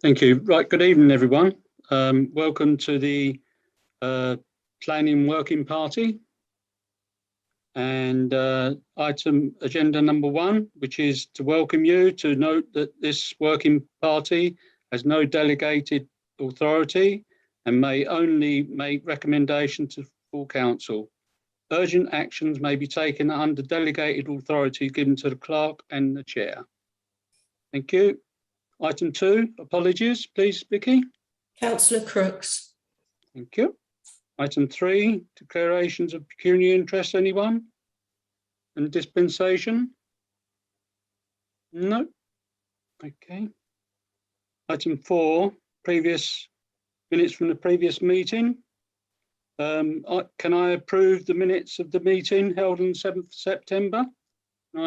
Thank you. Right, good evening, everyone. Welcome to the Planning Working Party and item agenda number 1, which is to welcome you to note that this working party has no delegated authority and may only make recommendations to full council. Urgent actions may be taken under delegated authority given to the clerk and the chair. Thank you. Item 2, apologies, please, Vicky. Councillor Crooks. Thank you. Item 3, declarations of pecuniary interest, anyone? And dispensation? No. Okay. Item 4, previous minutes from the previous meeting. Can I approve the minutes of the meeting held on 7th September? Can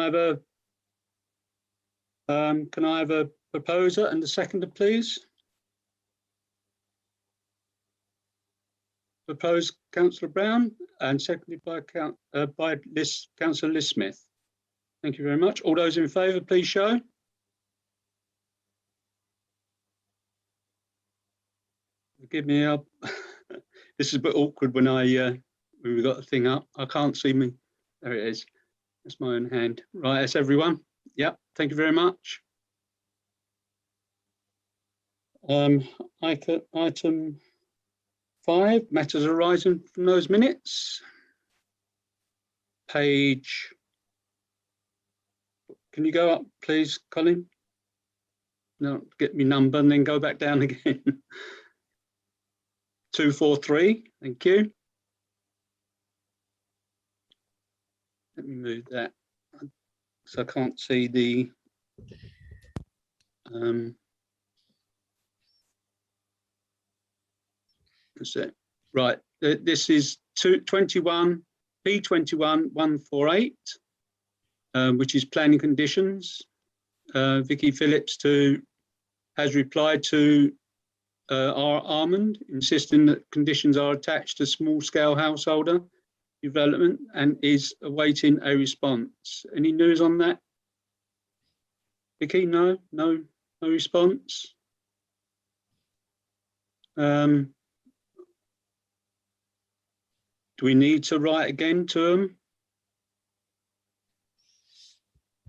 I have a proposer and a seconder, please? Proposed Councillor Brown and seconded by Councillor Liz Smith. Thank you very much. All those in favour, please show. Forgive me, this is a bit awkward when we've got the thing up. I can't see me. There it is. That's my own hand. Right, that's everyone. Yep, thank you very much. Item 5, matters arising from those minutes. Page, can you go up, please, Colin? No, get me number and then go back down again. 243, thank you. Let me move that, so I can't see the that's it. Right, this is 21 P21 148, which is planning conditions. Vicky Phillips has replied to R. Armand, insisting that conditions are attached to small-scale householder development and is awaiting a response. Any news on that? Vicky, no response. Do we need to write again to them?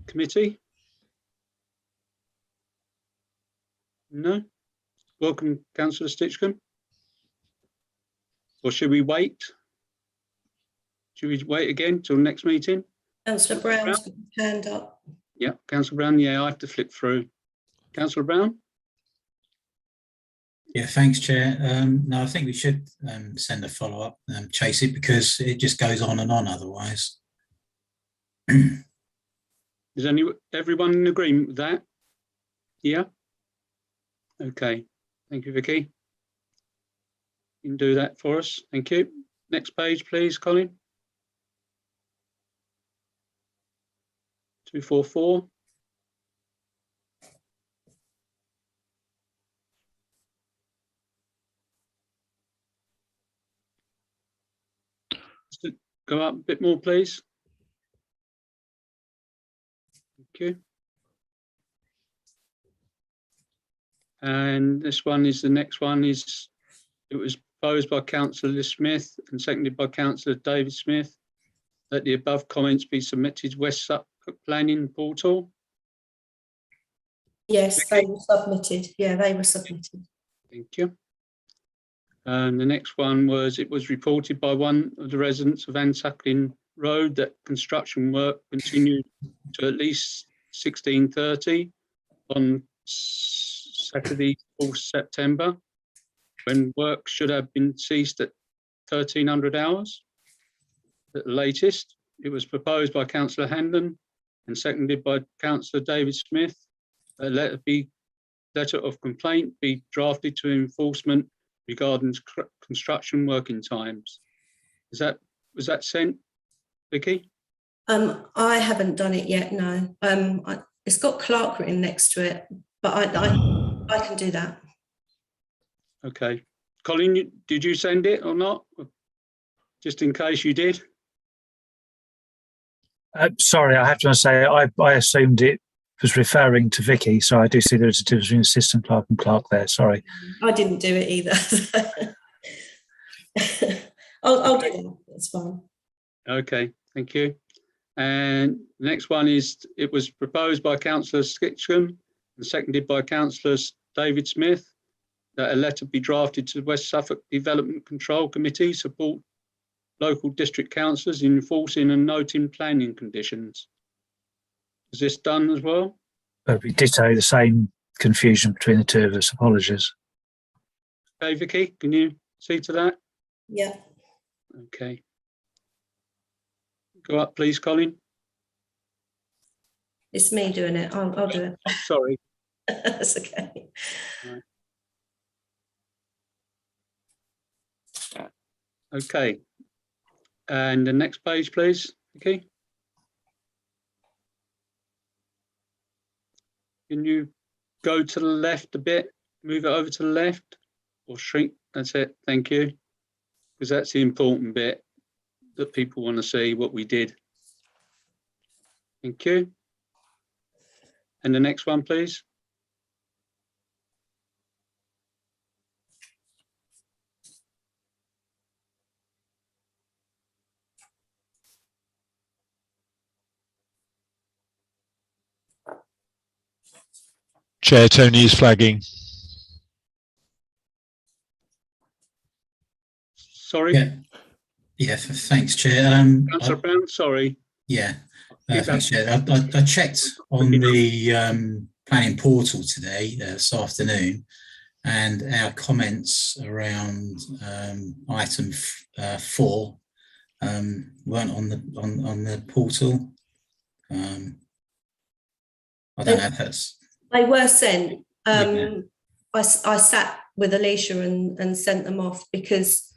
Committee? No? Welcome, Councillor Stitchcombe. Or should we wait? Should we wait again till next meeting? Councillor Brown's got his hand up. Yeah, Councillor Brown, yeah, I have to flick through. Councillor Brown? Yeah, thanks, Chair. No, I think we should send a follow-up, chase it, because it just goes on and on otherwise. Is everyone in agreement with that? Yeah? Okay, thank you, Vicky. You can do that for us, thank you. Next page, please, Colin. 244. Go up a bit more, please. Thank you. And this one is the next one. It was proposed by Councillor Liz Smith and seconded by Councillor David Smith that the above comments be submitted to West Suffolk Planning Portal. Yes, they were submitted. Yeah, they were submitted. Thank you. And the next one was, it was reported by one of the residents of Ansuckling Road that construction work continued to at least 16:30 on Saturday, 4th September, when work should have been ceased at 1300 hours at the latest. It was proposed by Councillor Handon and seconded by Councillor David Smith. A letter of complaint be drafted to enforcement regarding construction working times. Was that sent, Vicky? I haven't done it yet, no. It's got clerk written next to it, but I can do that. Okay. Colin, did you send it or not? Just in case you did. Sorry, I have to say I assumed it was referring to Vicky, so I do see there's a difference between assistant clerk and clerk there. Sorry. I didn't do it either. I'll do that. That's fine. Okay, thank you. And the next one is, it was proposed by Councillor Skitchcombe and seconded by Councillor David Smith that a letter be drafted to the West Suffolk Development Control Committee, support local district councillors in enforcing and noting planning conditions. Is this done as well? We ditto the same confusion between the two of us. Apologies. Okay, Vicky, can you see to that? Yeah. Okay. Go up, please, Colin. It's me doing it. I'll do it. Sorry. That's okay. Right. Okay. And the next page, please, Vicky. Can you go to the left a bit, move it over to the left, or shrink? That's it. Thank you. Because that's the important bit that people want to see what we did. Thank you. And the next one, please. Chair, Tony is flagging. Sorry. Yeah, thanks, Chair. Councillor Brown, sorry. Yeah, thanks, Chair. I checked on the planning portal today, this afternoon, and our comments around item 4 weren't on the portal. I don't know if that's. They were sent. Yeah. I sat with Alicia and sent them off because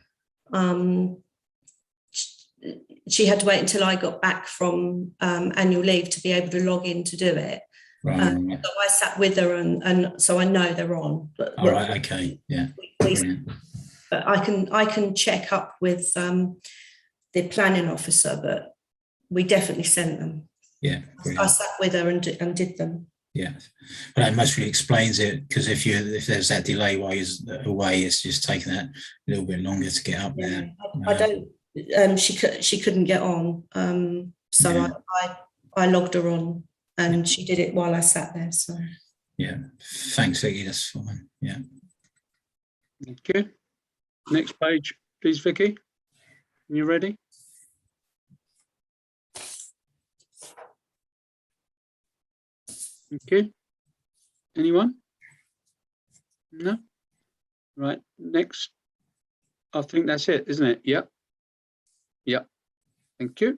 she had to wait until I got back from annual leave to be able to log in to do it. Right. So I sat with her and so I know they're on. But All right. Okay. Yeah. But I can check up with the planning officer, but we definitely sent them. Yeah. I sat with her and did them. Yeah, but that mostly explains it, because if there's that delay while you're away, it's just taking that a little bit longer to get up there. I don't. She couldn't get on, so Yeah. I logged her on, and she did it while I sat there. So yeah, thanks, Vicky. That's fine. Yeah. Thank you. Next page, please, Vicky. You ready? Okay. Anyone? No? Right. Next. I think that's it, isn't it? Yep. Yep. Thank you.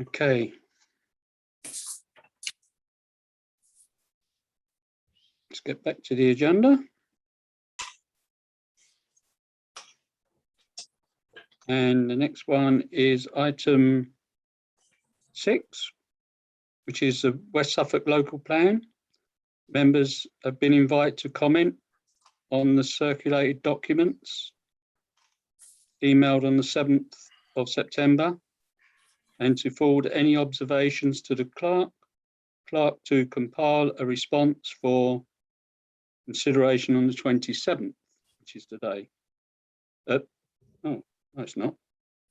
Okay. Let's get back to the agenda. And the next one is item 6, which is the West Suffolk local plan. Members have been invited to comment on the circulated documents emailed on the 7th of September, and to forward any observations to the clerk to compile a response for consideration on the 27th, which is today. No, it's not.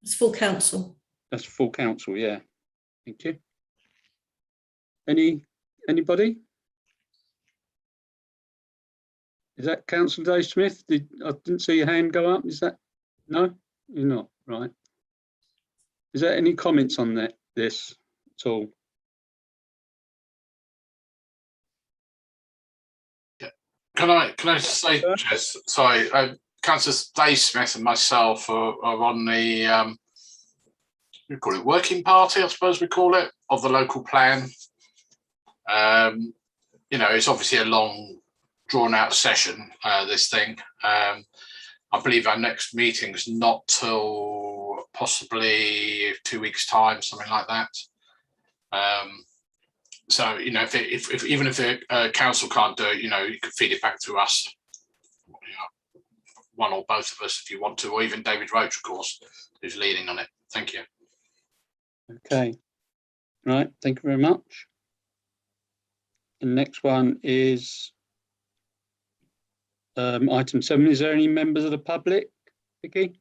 it's full council. That's full council, yeah. Thank you. Anybody? Is that Councillor Dave Smith? I didn't see your hand go up. Is that? No, you're not. Right. Is there any comments on this at all? Yeah. Can I just say, Jess, sorry, Councillor Dave Smith and myself are on the we call it working party, I suppose we call it, of the local plan. It's obviously a long, drawn-out session. This thing. I believe our next meeting is not till possibly 2 weeks' time, something like that. So if even if the council can't do it, you could feed it back to us. one or both of us if you want to, or even David Roach, of course, who's leading on it. Thank you. Okay. Right. Thank you very much. The next one is item 7. Is there any members of the public, Vicky?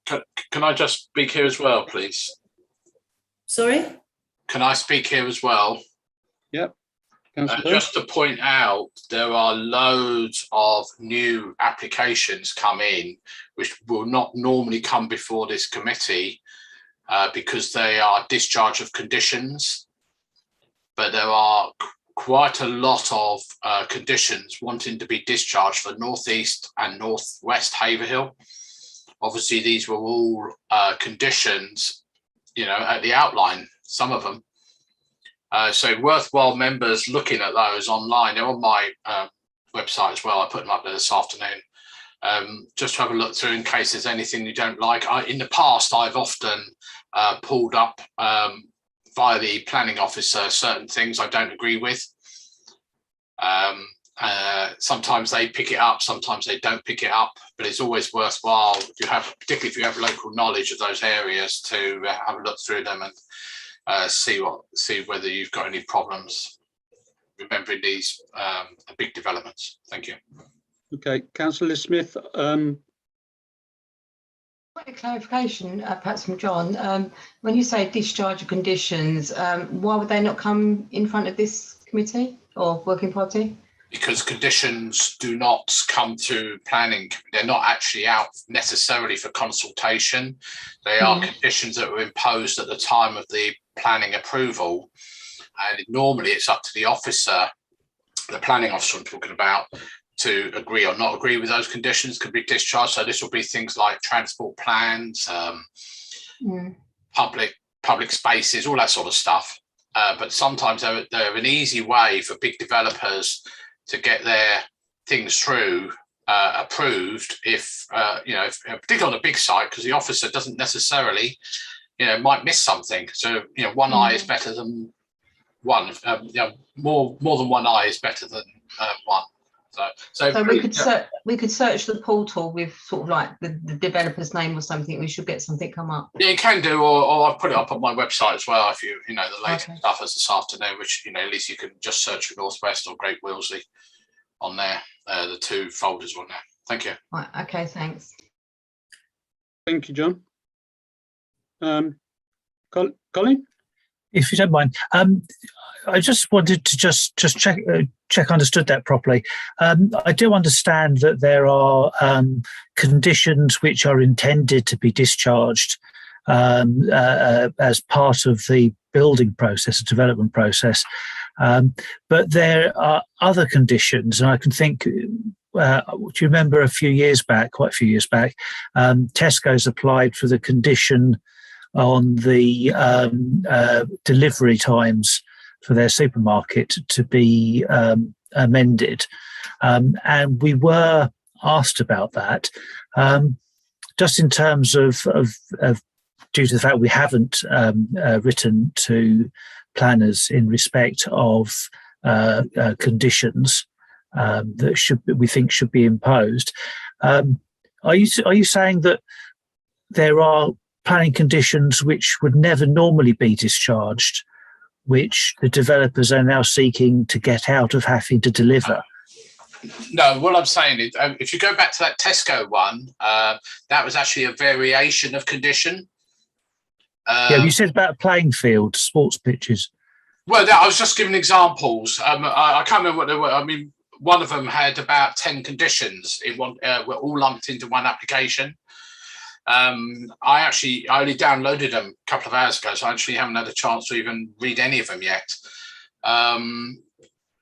Can I just speak here as well, please? Sorry? Can I speak here as well? Yep. Councillor Just to point out, there are loads of new applications come in, which will not normally come before this committee because they are discharge of conditions. But there are quite a lot of conditions wanting to be discharged for North East and North West Haverhill. Obviously, these were all conditions, at the outline, some of them. So worthwhile members looking at those online. They're on my website as well. I put them up there this afternoon. Just to have a look through in case there's anything you don't like. In the past, I've often pulled up via the planning officer certain things I don't agree with. Sometimes they pick it up, sometimes they don't pick it up, but it's always worthwhile, particularly if you have local knowledge of those areas, to have a look through them and see whether you've got any problems remembering these big developments. Thank you. Okay, Councillor Smith. A clarification, perhaps from John. When you say discharge of conditions, why would they not come in front of this committee or working party? Because conditions do not come through planning. They're not actually out necessarily for consultation. They are conditions that were imposed at the time of the planning approval. And normally it's up to the officer, the planning officer I'm talking about, to agree or not agree with those conditions, could be discharged. So this will be things like transport plans, public spaces, all that sort of stuff. But sometimes they're an easy way for big developers to get their things through approved, if particularly on a big site, because the officer doesn't necessarily, might miss something. So one eye is better than one. More than one eye is better than one. So we could search the portal with sort of like the developer's name or something. We should get something come up. Yeah, you can do, or I've put it up on my website as well. If the latest stuff is this afternoon, which at least you can just search for Northwest or Great Willesey on there. The two folders on there. Thank you. Right. Okay. Thanks. Thank you, John. Colin, if you don't mind, I just wanted to just check I understood that properly. I do understand that there are conditions which are intended to be discharged as part of the building process, the development process. But there are other conditions, and I can think, do you remember quite a few years back, Tesco's applied for the condition on the delivery times for their supermarket to be amended. And we were asked about that, just in terms of due to the fact we haven't written to planners in respect of conditions that we think should be imposed. Are you saying that there are planning conditions which would never normally be discharged, which the developers are now seeking to get out of having to deliver? No, what I'm saying is, if you go back to that Tesco one, that was actually a variation of condition. You said about a playing field, sports pitches. Well, I was just giving examples. I can't remember what they were. I mean, one of them had about 10 conditions. Were all lumped into one application. I only downloaded them a couple of hours ago, so I actually haven't had a chance to even read any of them yet.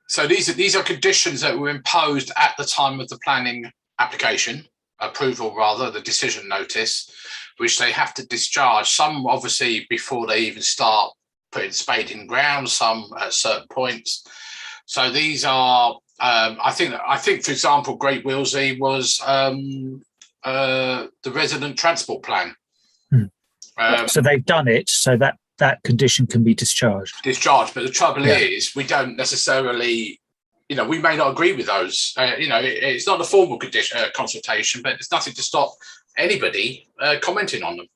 So these are conditions that were imposed at the time of the planning application, approval rather, the decision notice, which they have to discharge. Some obviously before they even start putting spade in ground, some at certain points. So these are, I think for example, Great Willesey was the resident transport plan. So they've done it, so that condition can be discharged. But the trouble is, we don't necessarily you know, we may not agree with those. You know, it's not a formal consultation, but there's nothing to stop anybody commenting on them.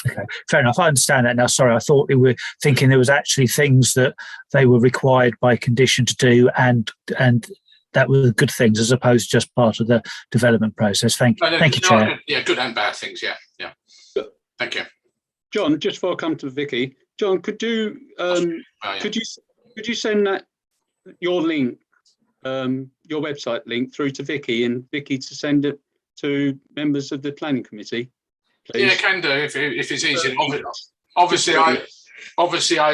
Okay, fair enough. I understand that now. Sorry, I thought we were thinking there was actually things that they were required by condition to do, and that were good things as opposed to just part of the development process. Thank you, Chair. Good and bad things. Yeah. Thank you, John. Just before I come to Vicky, John, could you could you send that your link, your website link through to Vicky, and Vicky to send it to members of the planning committee? Please. Yeah, can do if it's easy. Obviously, I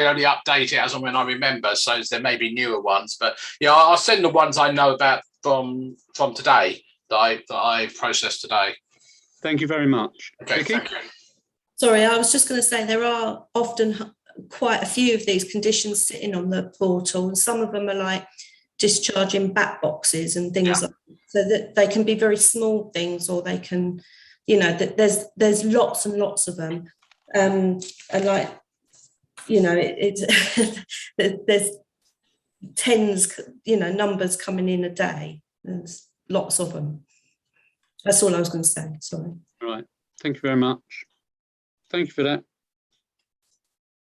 only update it as and when I remember, so there may be newer ones. But yeah, I'll send the ones I know about from today that I processed today. Thank you very much. Okay, Vicky? thank you. Sorry, I was just going to say there are often quite a few of these conditions sitting on the portal, and some of them are like discharging bat boxes and things like that, so that they can be very small things, or they can, you know, that there's lots and lots of them, and like, you know, there's tens, you know, numbers coming in a day. There's lots of them. That's all I was going to say. Sorry. All right. Thank you very much. Thank you for that.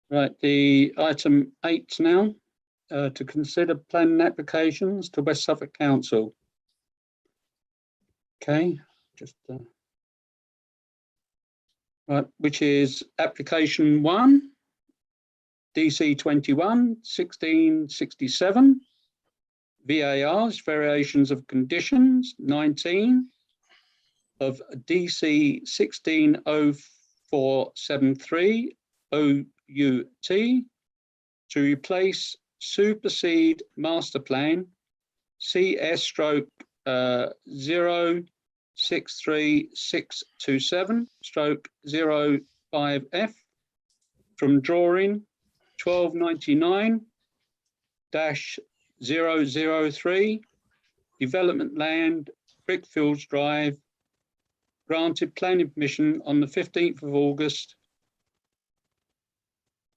Right, the item 8 now, to consider planning applications to West Suffolk Council. Okay, just right, which is application 1, DC 21 1667, VARs, variations of conditions 19 of DC 160473 OUT to replace supersede master plan CS/063627/05F from drawing 1299-003 development land Brickfields Drive, granted planning permission on the 15th of August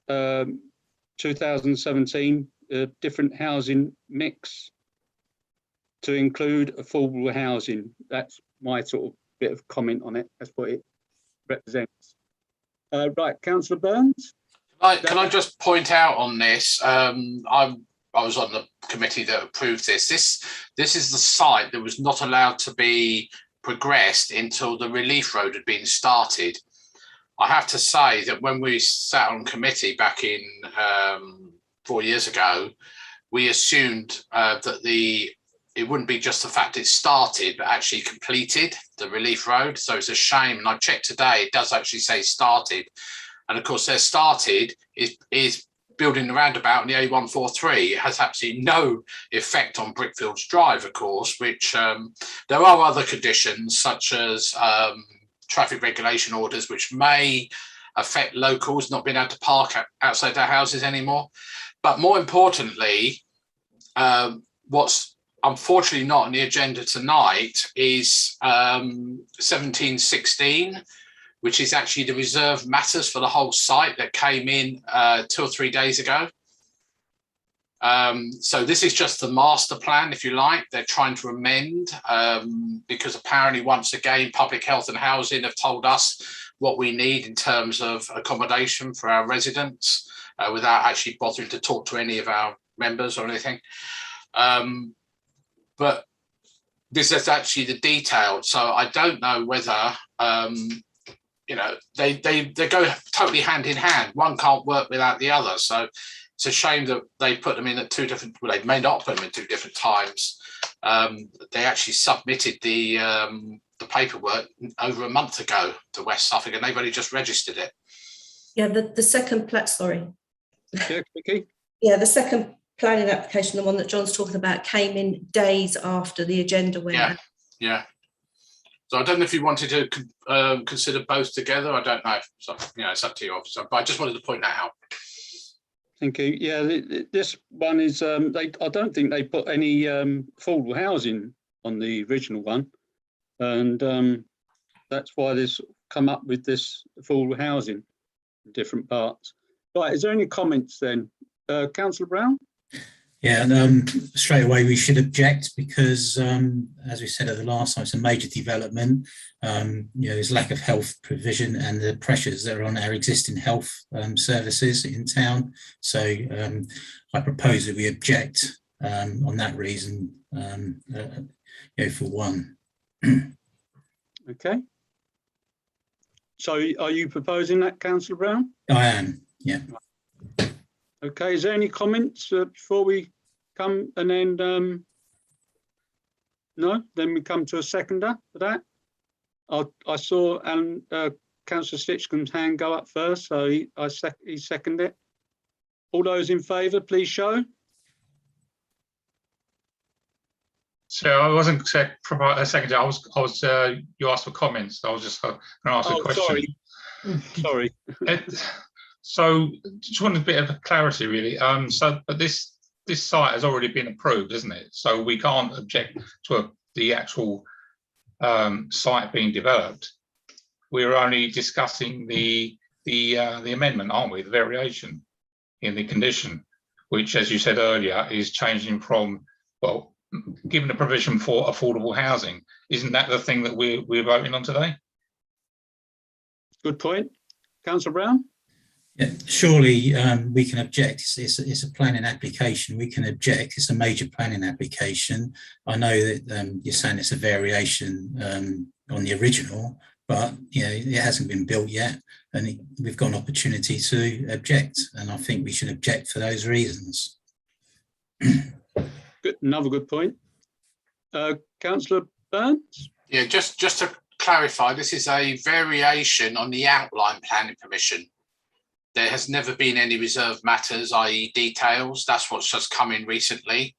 2017, different housing mix to include affordable housing. That's my sort of bit of comment on it. That's what it represents. Right, Councillor Burns. Can I just point out on this? I was on the committee that approved this. This is the site that was not allowed to be progressed until the relief road had been started. I have to say that when we sat on committee back in 4 years ago, we assumed that it wouldn't be just the fact it started, but actually completed the relief road. So it's a shame. And I checked today, it does actually say started. And of course, their started is building the roundabout in the A143. It has absolutely no effect on Brickfields Drive, of course, which there are other conditions such as traffic regulation orders, which may affect locals not being able to park outside their houses anymore. But more importantly, what's unfortunately not on the agenda tonight is 1716, which is actually the reserve matters for the whole site that came in 2 or 3 days ago. So this is just the master plan, if you like. They're trying to amend because apparently, once again, Public Health and Housing have told us what we need in terms of accommodation for our residents without actually bothering to talk to any of our members or anything. But this is actually the detail. So I don't know whether, you know, they go totally hand in hand. One can't work without the other. So it's a shame that they put them in at two different, well, they may not put them in 2 different times. They actually submitted the paperwork over a month ago to West Suffolk, and they've only just registered it. Yeah, the second sorry. Yeah, Vicky. Yeah, the second planning application, the one that John's talking about, came in days after the agenda went out. Yeah. So I don't know if you wanted to consider both together. I don't know. So, you know, it's up to you, officer. But I just wanted to point that out. Thank you. Yeah, this one is, I don't think they put any affordable housing on the original one. And that's why this come up with this affordable housing in different parts. Right, is there any comments then? Councillor Brown? Yeah, and straight away we should object because, as we said at the last time, it's a major development. There's lack of health provision and the pressures that are on our existing health services in town. So I propose that we object on that reason, for one. Okay. So are you proposing that, Councillor Brown? I am, yeah. Okay, is there any comments before we come and then, no, then we come to a seconder for that? I saw Councillor Stitchcombe's hand go up first, so he seconded it. All those in favour, please show. So I wasn't a second. I was. You asked for comments. I was just going to ask a question. Sorry. So just wanted a bit of clarity, really. But this site has already been approved, isn't it? So we can't object to the actual site being developed. We're only discussing the amendment, aren't we? The variation in the condition, which, as you said earlier, is changing from, well, given a provision for affordable housing. Isn't that the thing that we're voting on today? Good point. Councillor Brown? Yeah, surely we can object. It's a planning application. We can object. It's a major planning application. I know that you're saying it's a variation on the original, but it hasn't been built yet, and we've got an opportunity to object. And I think we should object for those reasons. Good, another good point. Councillor Burns? Yeah, just to clarify, this is a variation on the outline planning permission. There has never been any reserved matters, i.e. details. That's what's just come in recently.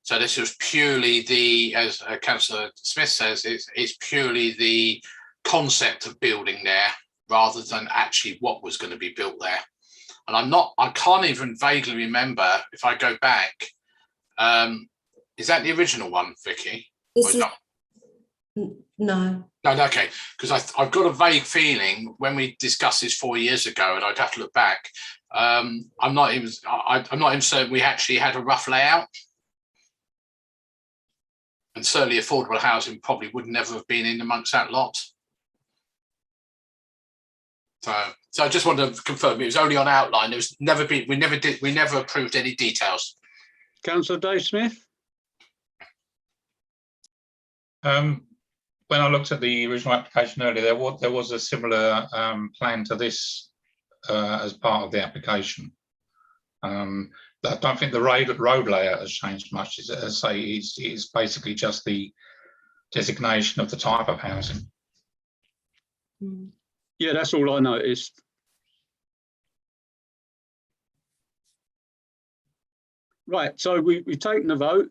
So this was purely as Councillor Smith says, it's purely the concept of building there rather than actually what was going to be built there. And I can't even vaguely remember if I go back. Is that the original one, Vicky? No. No, okay, because I've got a vague feeling when we discussed this 4 years ago, and I'd have to look back. I'm not even certain we actually had a rough layout, and certainly affordable housing probably would never have been in amongst that lot. So I just wanted to confirm it was only on outline. There was never been. We never approved any details. Councillor Dave Smith? When I looked at the original application earlier, there was a similar plan to this as part of the application. I don't think the road layout has changed much. As I say, it's basically just the designation of the type of housing. Yeah, that's all I noticed. Right, so we've taken the vote.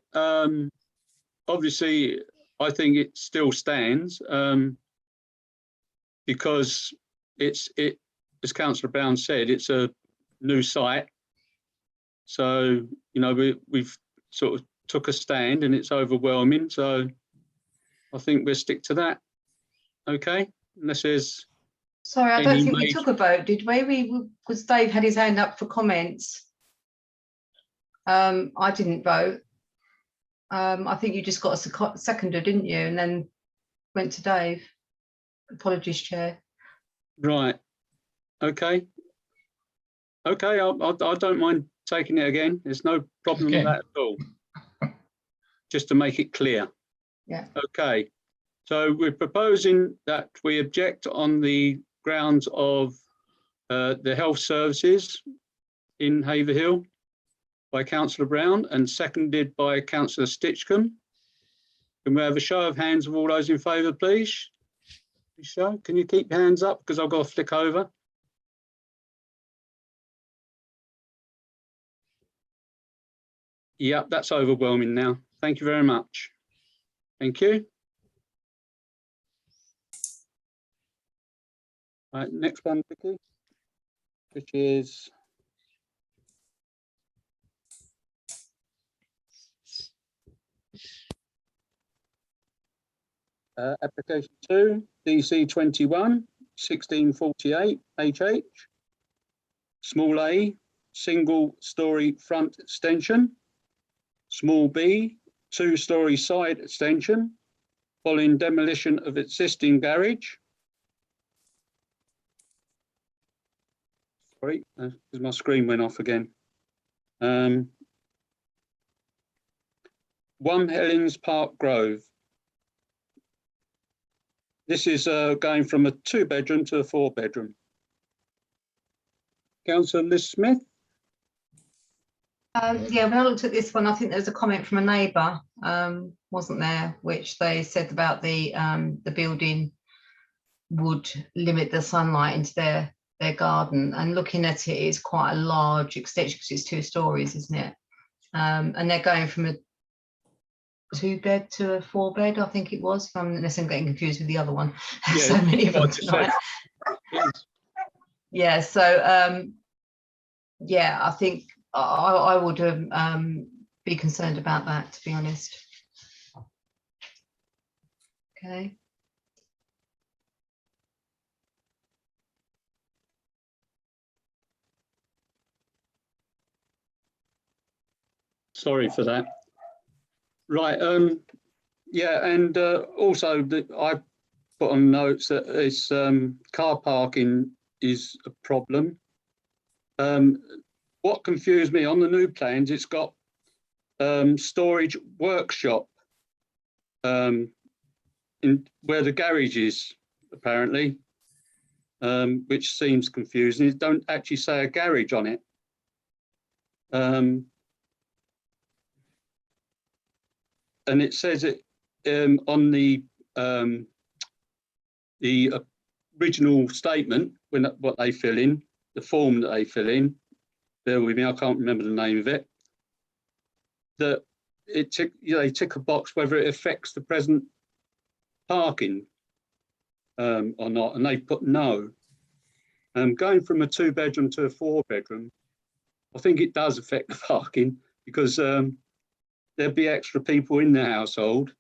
Obviously, I think it still stands because as Councillor Brown said, it's a new site. So, we've sort of took a stand and it's overwhelming. So I think we'll stick to that. Okay, unless there's... Sorry, I don't think we took a vote, did we? Because Dave had his hand up for comments. I didn't vote. I think you just got a seconder, didn't you? And then went to Dave. Apologies, Chair. Right. Okay. Okay, I don't mind taking it again. There's no problem with that at all. Just to make it clear. Yeah. Okay. So we're proposing that we object on the grounds of the health services in Haverhill by Councillor Brown and seconded by Councillor Stitchcombe. Can we have a show of hands of all those in favour, please? Michelle, can you keep your hands up because I've got to flick over? Yep, that's overwhelming now. Thank you very much. Thank you. Right, next one, Vicky, which is application 2, DC 21 1648 HH, small a, single story front extension, Small B, 2-storey side extension following demolition of existing garage. Sorry, because my screen went off again. 1 Helens Park Grove. This is going from a 2-bedroom to a 4-bedroom. Councillor Liz Smith. Yeah, when I looked at this one, I think there's a comment from a neighbour, wasn't there, which they said about the building would limit the sunlight into their garden. And looking at it, it's quite a large extension because it's 2 stories, isn't it? And they're going from a 2-bed to a 4-bed, I think it was. Unless I'm getting confused with the other one. Yeah, So many of them tonight. Yeah, so yeah, I think I would be concerned about that, to be honest. Okay. Sorry for that. Right. Yeah, and also I put on notes that it's car parking is a problem. What confused me on the new plans, it's got storage workshop in where the garage is, apparently, which seems confusing. It don't actually say a garage on it. And it says it on the original statement, when what they fill in, the form that they fill in. Bear with me, I can't remember the name of it. That they tick a box whether it affects the present parking or not, and they put no. Going from a 2-bedroom to a 4-bedroom, I think it does affect the parking because there'd be extra people in the household,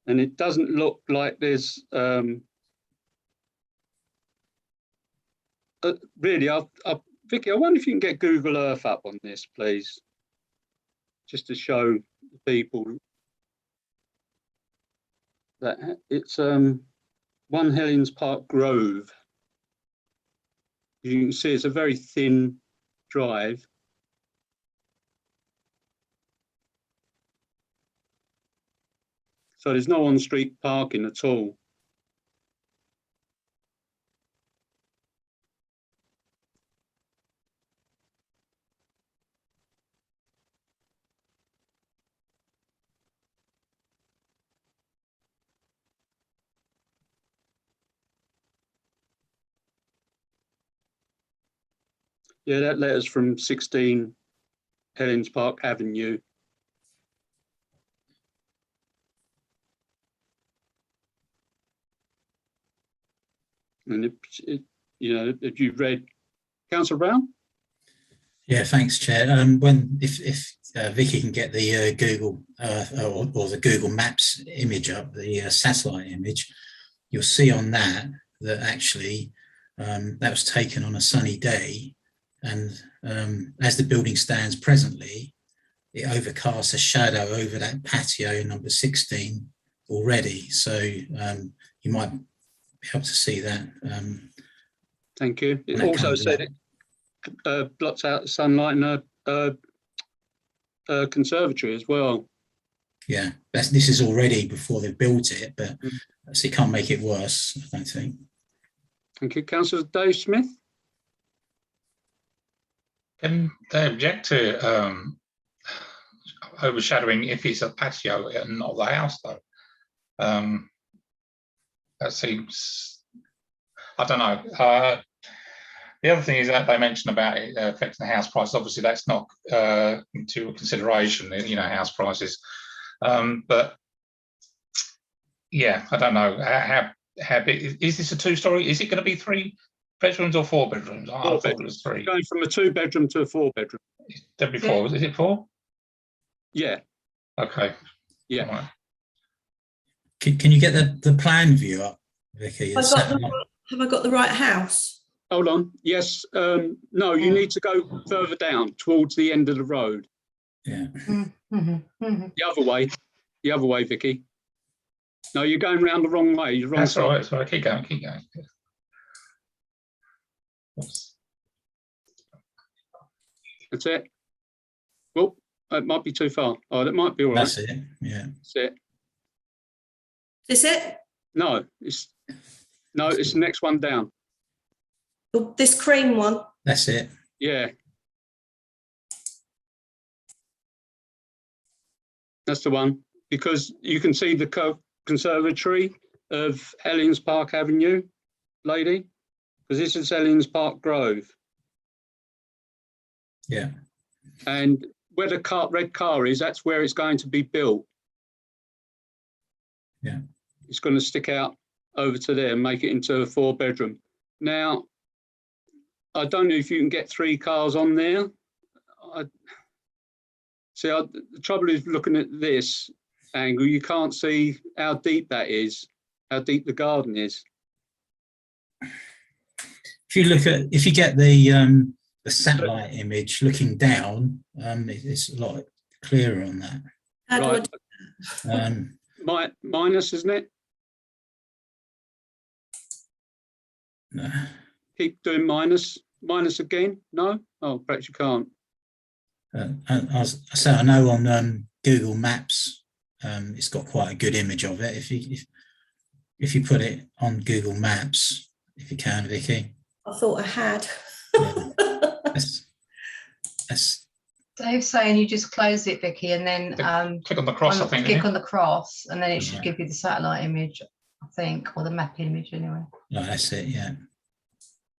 and it doesn't look like there's really. Vicky, I wonder if you can get Google Earth up on this, please, just to show the people that it's 1 Helens Park Grove. You can see it's a very thin drive. So there's no on-street parking at all. Yeah, that letter's from 16 Helens Park Avenue. And you know, if you read, Councillor Brown? Yeah, thanks, Chair. If Vicky can get the Google or the Google Maps image up, the satellite image, you'll see on that actually that was taken on a sunny day, and as the building stands presently, it overcasts a shadow over that patio number 16 already. So you might be able to see that. Thank you. It also said it blocks out the sunlight in a conservatory as well. Yeah, this is already before they've built it, but so you can't make it worse, I don't think. Thank you. Councillor Dave Smith? Can they object to overshadowing if it's a patio and not the house, though? That seems, I don't know. The other thing is that they mentioned about it affecting the house price. Obviously, that's not into consideration, you know, house prices. But yeah, I don't know how big is this a 2-story? Is it going to be 3 bedrooms or 4 bedrooms? I thought it was 3. Going from a 2-bedroom to a 4-bedroom. It's definitely 4. Is it 4? Yeah. Okay. Yeah. Right. Can you get the plan view up, Vicky? Have I got the right house? Hold on. Yes. No, you need to go further down towards the end of the road. Yeah. The other way, Vicky. No, you're going round the wrong way. You're wrong That's all side. right. So keep going. Keep going. Oops. That's it. Well, it might be too far. Oh, that might be all right. That's it. Yeah. That's it. Is it? No, it's the next one down. Oh, this cream one. That's it. Yeah. That's the one. Because you can see the conservatory of Helens Park Avenue, lady. Because this is Helens Park Grove. Yeah. And where the red car is, that's where it's going to be built. Yeah. It's going to stick out over to there and make it into a 4-bedroom. Now, I don't know if you can get 3 cars on there. The trouble is looking at this angle, you can't see how deep that is, how deep the garden is. If you get the satellite image looking down, it's a lot clearer on that. How do I Right. do that? Minus, isn't it? No. Keep doing minus again. No. Oh, perhaps you can't. I know on Google Maps, it's got quite a good image of it. If you put it on Google Maps, if you can, Vicky. I thought I had. Yeah. That's Dave's saying you just close it, Vicky, and then Click on the cross, I think. click on the cross, and then it should Right. give you the satellite image, I think, or the map image anyway. no, that's it. Yeah.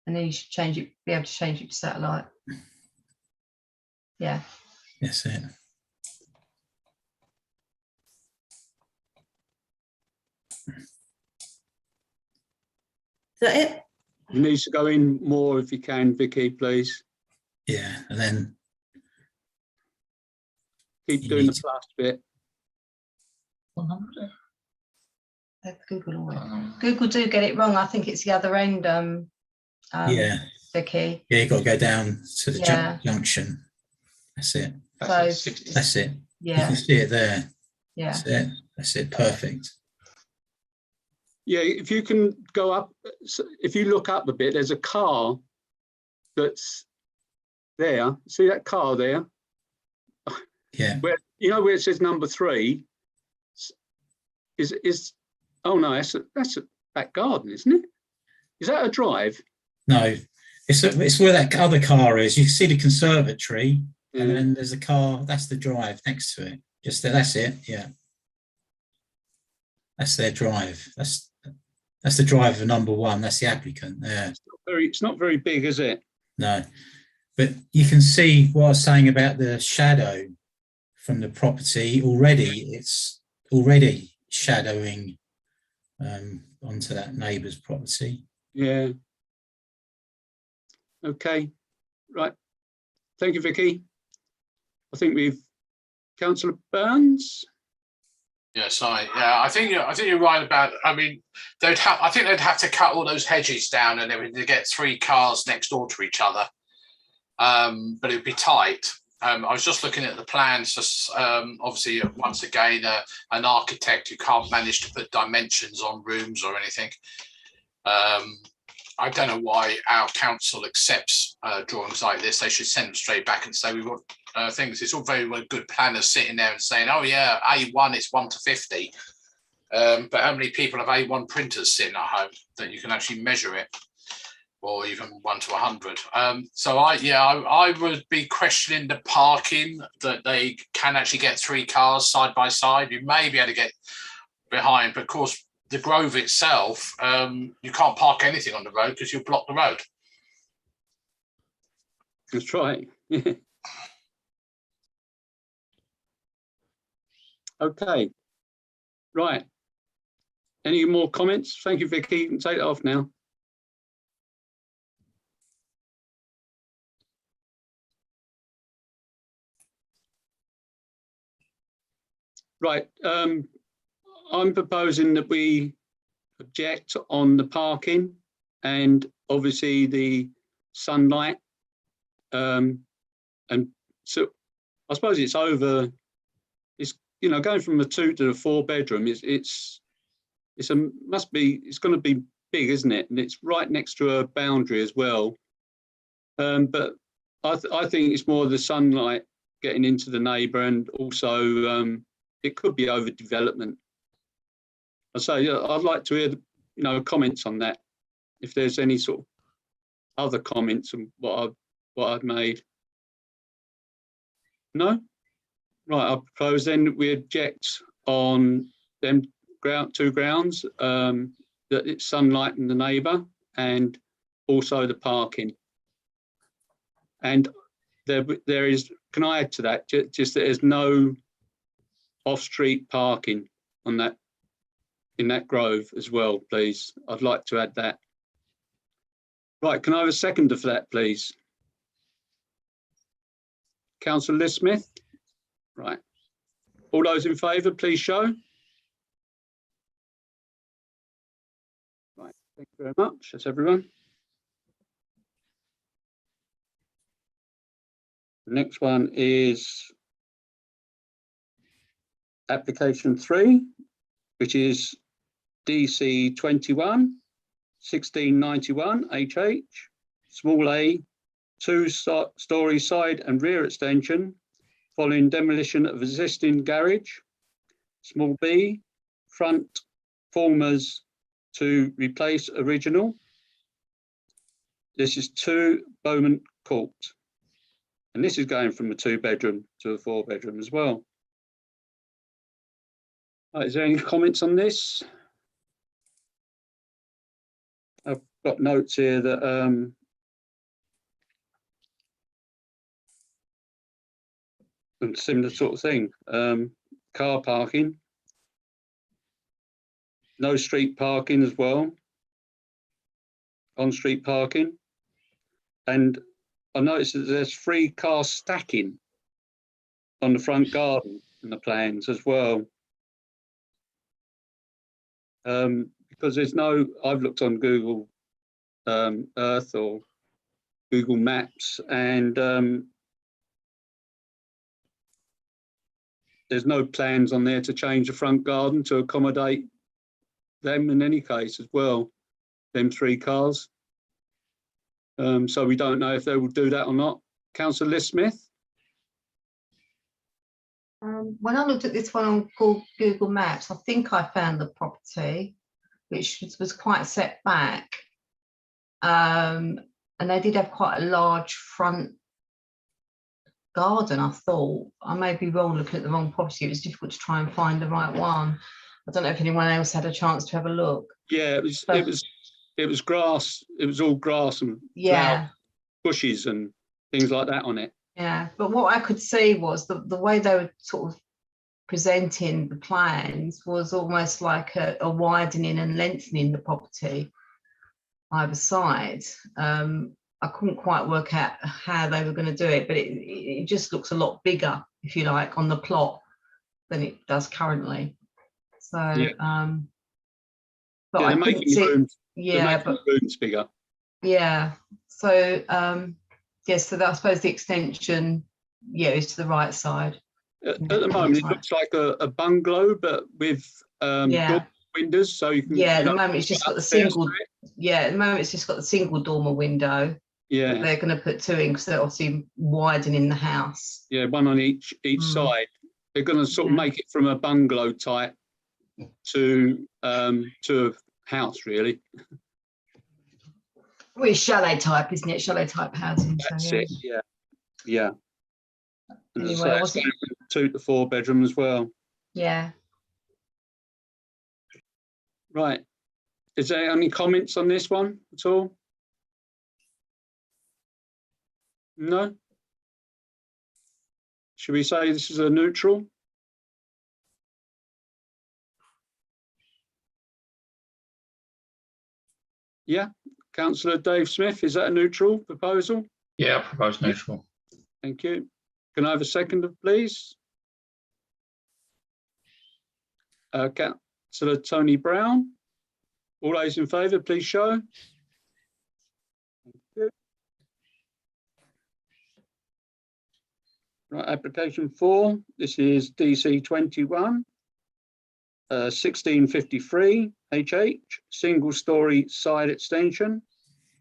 And then you should change it, be able to change it to satellite. Yeah. That's it. Is that it? You need to go in more if you can, Vicky, please. Yeah, and then Keep You doing need the plus bit. 100. Google always. Google do get it wrong. I think it's the other end, yeah, Vicky. you got to go down to the Yeah. junction. That's it. That's So- 60. That's it. You Yeah, can see it there. yeah. That's it. That's it. Perfect. Yeah, if you can go up, if you look up a bit, there's a car that's there. See that car there? Yeah. Where where it says number 3 is oh no, that's a back garden, isn't it? Is that a drive? No, it's where that other car is. You can see the conservatory, Yeah. and then there's a car. That's the drive next to it. Just there. That's it. Yeah. That's their drive. That's the driver number 1. That's the applicant. Yeah. It's not very big, is it? No, but you can see what I was saying about the shadow from the property already. It's already shadowing onto that neighbour's property. Yeah. Okay. Right. Thank you, Vicky. I think Councillor Burns. Yes, I think you're right about. I mean, I think they'd have to cut all those hedges down and everything to get 3 cars next door to each other. But it'd be tight. I was just looking at the plans. Obviously, once again, an architect who can't manage to put dimensions on rooms or anything. I don't know why our council accepts drawings like this. They should send them straight back and say we want things. It's all very well good planners sitting there and saying, "Oh yeah, A1 is 1 to 50." But how many people have A1 printers sitting at home that you can actually measure it, or even 1 to 100? So I would be questioning the parking, that they can actually get 3 cars side by side. You may be able to get behind, but of course the Grove itself, you can't park anything on the road because you'll block the road. That's right. Okay. Right. Any more comments? Thank you, Vicky. You can take it off now. Right. I'm proposing that we object on the parking and obviously the sunlight. And so I suppose it's over. It's, you know, going from a 2 to a 4 bedroom. It's going to be big, isn't it? And it's right next to a boundary as well. But I think it's more the sunlight getting into the neighbour, and also it could be overdevelopment. So yeah, I'd like to hear, you know, comments on that. If there's any sort of other comments on what I've made. No? Right, I propose then we object on them two grounds, that it's sunlight in the neighbour and also the parking. And there is, can I add to that, just that there's no off-street parking on that, in that grove as well, please. I'd like to add that. Right, can I have a seconder for that, please? Councillor Liz Smith? Right. All those in favour, please show. Right, thank you very much. That's everyone. The next one is application 3, which is DC 21 1691 HH, small a, 2-story side and rear extension following demolition of existing garage. Small b, front formers to replace original. This is 2 Beaumont Court. And this is going from a 2-bedroom to a 4-bedroom as well. Right, is there any comments on this? I've got notes here that similar sort of thing. Car parking, no street parking as well, on-street parking, and I noticed that there's 3 cars stacking on the front garden in the plans as well. Because there's no, I've looked on Google Earth or Google Maps, and there's no plans on there to change the front garden to accommodate them in any case as well, them 3 cars. So we don't know if they will do that or not. Councillor Liz Smith? When I looked at this one on Google Maps, I think I found the property, which was quite set back. And they did have quite a large front garden, I thought. I may be wrong looking at the wrong property. It was difficult to try and find the right one. I don't know if anyone else had a chance to have a look. Yeah, it was grass. It was all grass and yeah, bushes and things like that on it. Yeah, but what I could see was the way they were sort of presenting the plans was almost like a widening and lengthening the property either side. I couldn't quite work out how they were going to do it, but it just looks a lot bigger, if you like, on the plot than it does currently. So, yeah. But yeah, I couldn't see. Rooms, yeah, but rooms bigger. Yeah. So, yes. So that, I suppose the extension, is to the right side. At the moment, it looks like a bungalow, but with windows, so you can. Yeah. At the moment, it's just got the single. Yeah. At the moment, it's just got the single dormer window. Yeah. They're going to put 2 in because they're obviously widening the house. Yeah, one on each side. They're going to sort of make it from a bungalow type to a house, really. Well, it's chalet type, isn't it? Chalet type housing. That's so, it. Yeah. And Anyway, it's going from 2 to 4 bedroom as well. Yeah. Right. Is there any comments on this one at all? No? Should we say this is a neutral? Yeah. Councillor Dave Smith, is that a neutral proposal? Yeah, proposed neutral. Thank you. Can I have a seconder, please? Councillor Tony Brown. All those in favour, please show. Thank you. Right, application 4. This is DC 21, 1653 HH, single story side extension,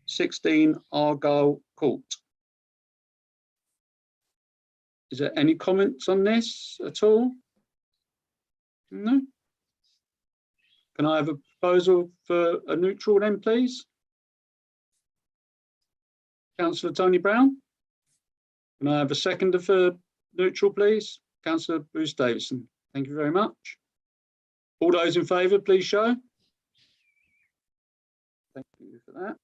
16 Argyle Court. Is there any comments on this at all? No? Can I have a proposal for a neutral then, please? Councillor Tony Brown? Can I have a seconder for neutral, please? Councillor Bruce Davison. Thank you very much. All those in favour, please show. Thank you for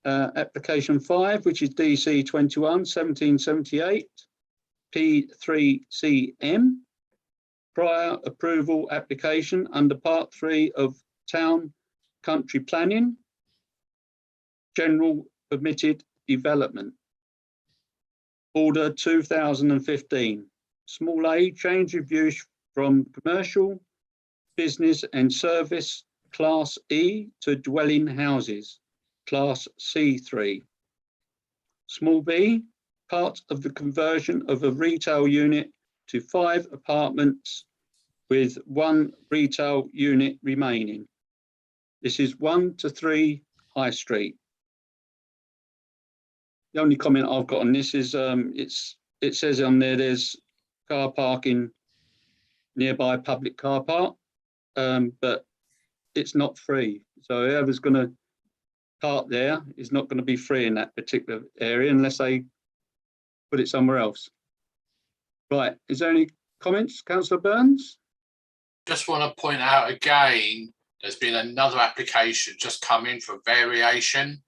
that. Application 5, which is DC 21 1778 P3CM. Prior approval application under Part 3 of Town Country Planning. General Permitted Development. Order 2015. Small A, change of use from commercial, business and service Class E to dwelling houses, Class C3. Small B, part of the conversion of a retail unit to 5 apartments with 1 retail unit remaining. This is 1 to 3 High Street. The only comment I've got on this is it says on there there's car parking nearby public car park, but it's not free. So whoever's going to park there is not going to be free in that particular area unless they put it somewhere else. Right, is there any comments, Councillor Burns? Just want to point out again, there's been another application just come in for variation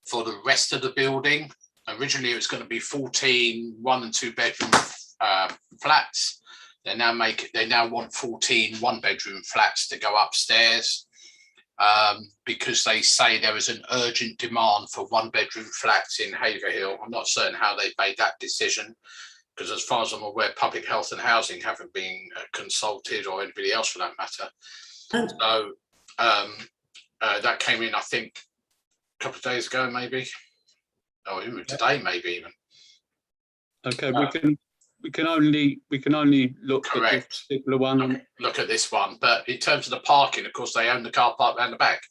for the rest of the building. Originally, it was going to be 14 1 and 2 bedroom flats. They now want 14 1-bedroom flats to go upstairs because they say there is an urgent demand for 1-bedroom flats in Haverhill. I'm not certain how they made that decision, because as far as I'm aware, public health and housing haven't been consulted, or anybody else for that matter. So that came in, I think, a couple of days ago, maybe, or even today, maybe even. Okay, we can only look Correct. at this particular one. Look at this one, but in terms of the parking, of course, they own the car park around the back.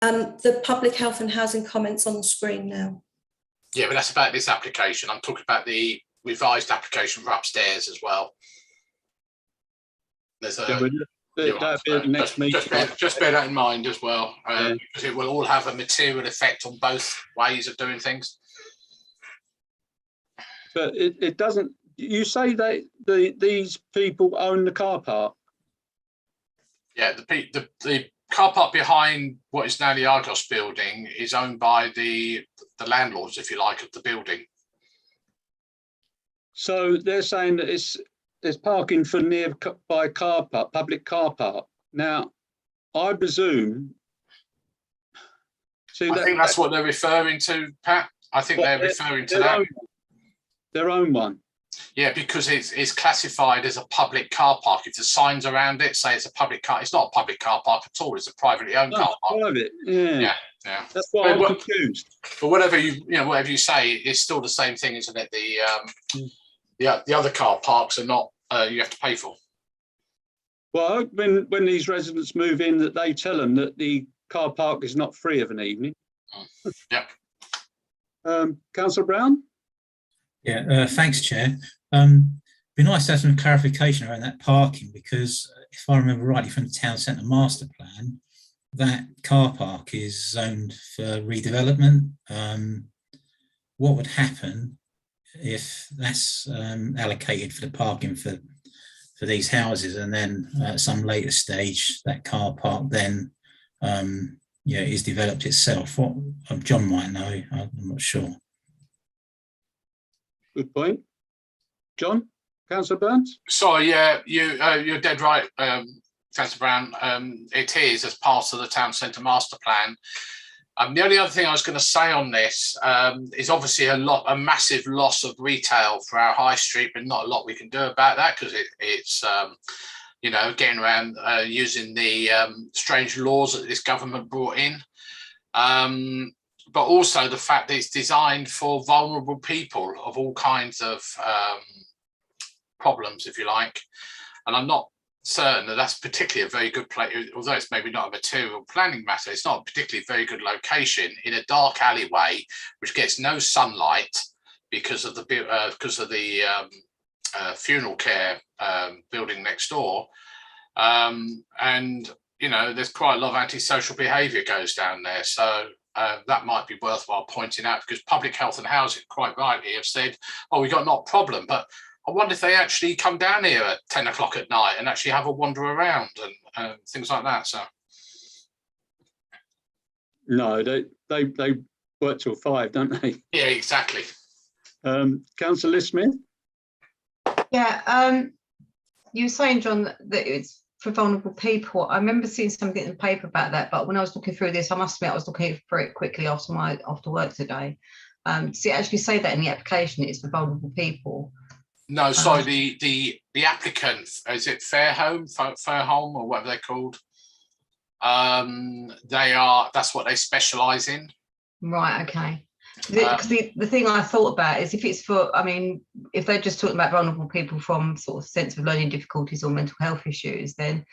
The public health and housing comments on the screen now. Yeah, but that's about this application. I'm talking about the revised application for upstairs as well. There's a That'll be at the next meeting. Just bear that in mind as well, Yeah. because it will all have a material effect on both ways of doing things. But it doesn't. You say that these people own the car park. Yeah, the car park behind what is now the Argos building is owned by the landlords, if you like, of the building. So they're saying that there's parking for nearby car park, public car park. Now, I presume. I think that's what they're referring to, Pat. I think they're referring to that. Their own one. Yeah, because it's classified as a public car park. If the signs around it say it's a public car, it's not a public car park at all. It's a privately owned car park. Private. Yeah. Yeah. That's why I'm confused. But whatever you say, it's still the same thing, isn't it? The other car parks are not. You have to pay for. Well, I hope when these residents move in, that they tell them that the car park is not free of an evening. Yep. Councillor Brown. Yeah, thanks, Chair. Be nice to have some clarification around that parking, because if I remember rightly from the town centre master plan, that car park is zoned for redevelopment. What would happen if that's allocated for the parking for these houses, and then at some later stage that car park then is developed itself? What John might know, I'm not sure. Good point. John, Councillor Burns. Sorry, yeah, you're dead right, Councillor Brown. It is as part of the town centre master plan. The only other thing I was going to say on this is obviously a massive loss of retail for our high street, but not a lot we can do about that, because it's getting around using the strange laws that this government brought in. but also the fact that it's designed for vulnerable people of all kinds of problems, if you like. And I'm not certain that that's particularly a very good place, although it's maybe not a material planning matter, it's not a particularly very good location in a dark alleyway, which gets no sunlight because of the funeral care building next door. And, you know, there's quite a lot of antisocial behaviour goes down there. So that might be worthwhile pointing out, because Public Health and Housing quite rightly have said, oh, we got not a problem, but I wonder if they actually come down here at 10 o'clock at night and actually have a wander around and things like that. So No, they work till 5, don't they? yeah, exactly. Councillor Smith? Yeah, you were saying, John, that it's for vulnerable people. I remember seeing something in the paper about that, but when I was looking through this, I must admit I was looking for it quickly after work today. Does it actually say that in the application it's for vulnerable people? No, sorry, the applicant, is it Fairholme or whatever they're called? That's what they specialise in. Right, okay. Because the thing I thought about is if it's for, I mean, if they're just talking about vulnerable people from sort of sense of learning difficulties or mental health issues, then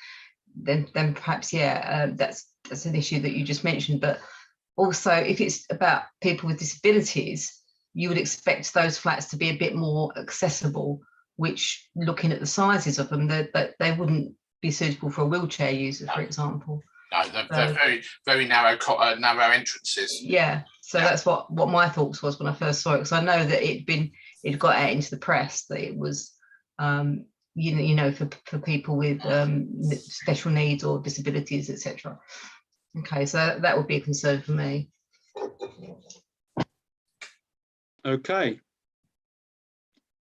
perhaps, yeah, that's an issue that you just mentioned. But also, if it's about people with disabilities, you would expect those flats to be a bit more accessible, which, looking at the sizes of them, that they wouldn't be suitable for a wheelchair user, for example. No, they're very, very narrow entrances. Yeah, so that's what my thoughts was when I first saw it, because I know that it got out into the press that it was, you know, for people with special needs or disabilities, etc. Okay, so that would be a concern for me. Okay.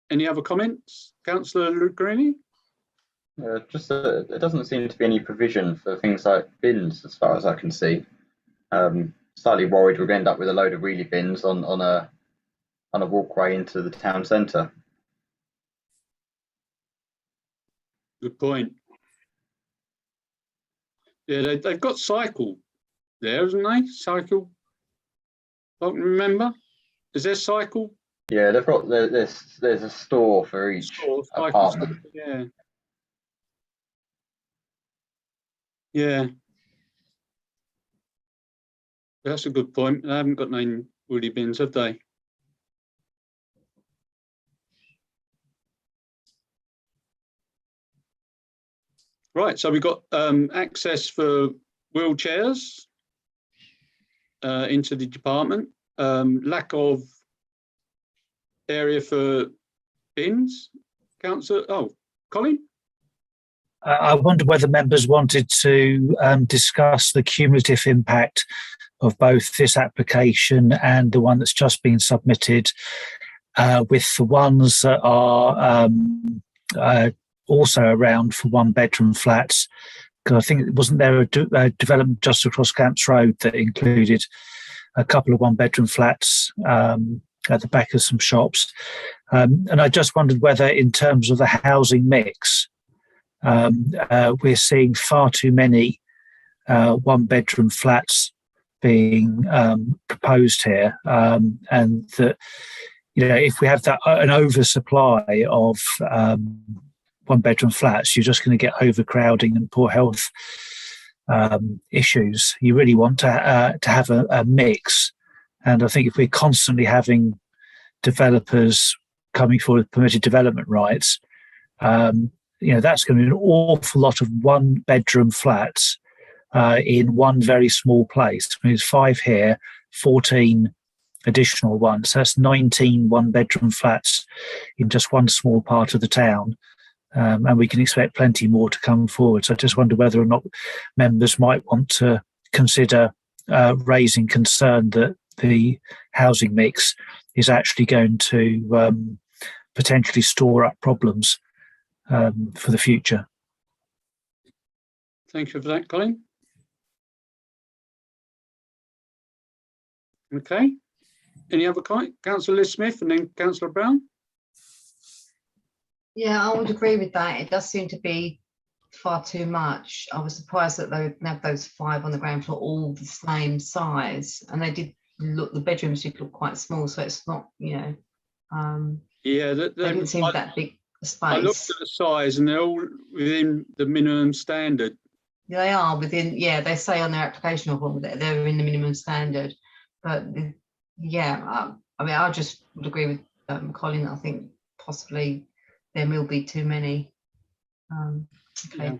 Any other comments? Councillor Luccarini? Just there doesn't seem to be any provision for things like bins, as far as I can see. Slightly worried we're going to end up with a load of wheelie bins on a walkway into the town centre. Good point. Yeah, they've got cycle there, haven't they? Cycle. I can remember. Is there cycle? Yeah, they've got there's a store for each apartment. Yeah. Yeah. That's a good point. They haven't got no woody bins, have they? Right, so we've got access for wheelchairs into the department. Lack of area for bins. Councillor, Colin? I wonder whether members wanted to discuss the cumulative impact of both this application and the one that's just been submitted, with the ones that are also around for one-bedroom flats. Because I think, wasn't there a development just across Camps Road that included a couple of one-bedroom flats at the back of some shops? And I just wondered whether, in terms of the housing mix, we're seeing far too many one-bedroom flats being proposed here, and that, you know, if we have an oversupply of one-bedroom flats, you're just going to get overcrowding and poor health issues. You really want to have a mix, and I think if we're constantly having developers coming forward with permitted development rights, you know, that's going to be an awful lot of one-bedroom flats in one very small place. I mean, there's 5 here, 14 additional ones. So that's 19 one-bedroom flats in just one small part of the town. And we can expect plenty more to come forward. So I just wonder whether or not members might want to consider raising concern that the housing mix is actually going to potentially store up problems for the future. Thank you for that, Colin. Okay. Any other comment? Councillor Liz Smith and then Councillor Brown. Yeah, I would agree with that. It does seem to be far too much. I was surprised that they would have those 5 on the ground floor all the same size, and they did look, the bedrooms did look quite small, so it's not, you know, Yeah, they didn't seem that big a I looked space. at the size and they're all within the minimum standard. They are within, yeah, they say on their application form that they're in the minimum standard, but yeah, I mean, I just would agree with Colin. I think possibly there will be too many. Okay. Yeah.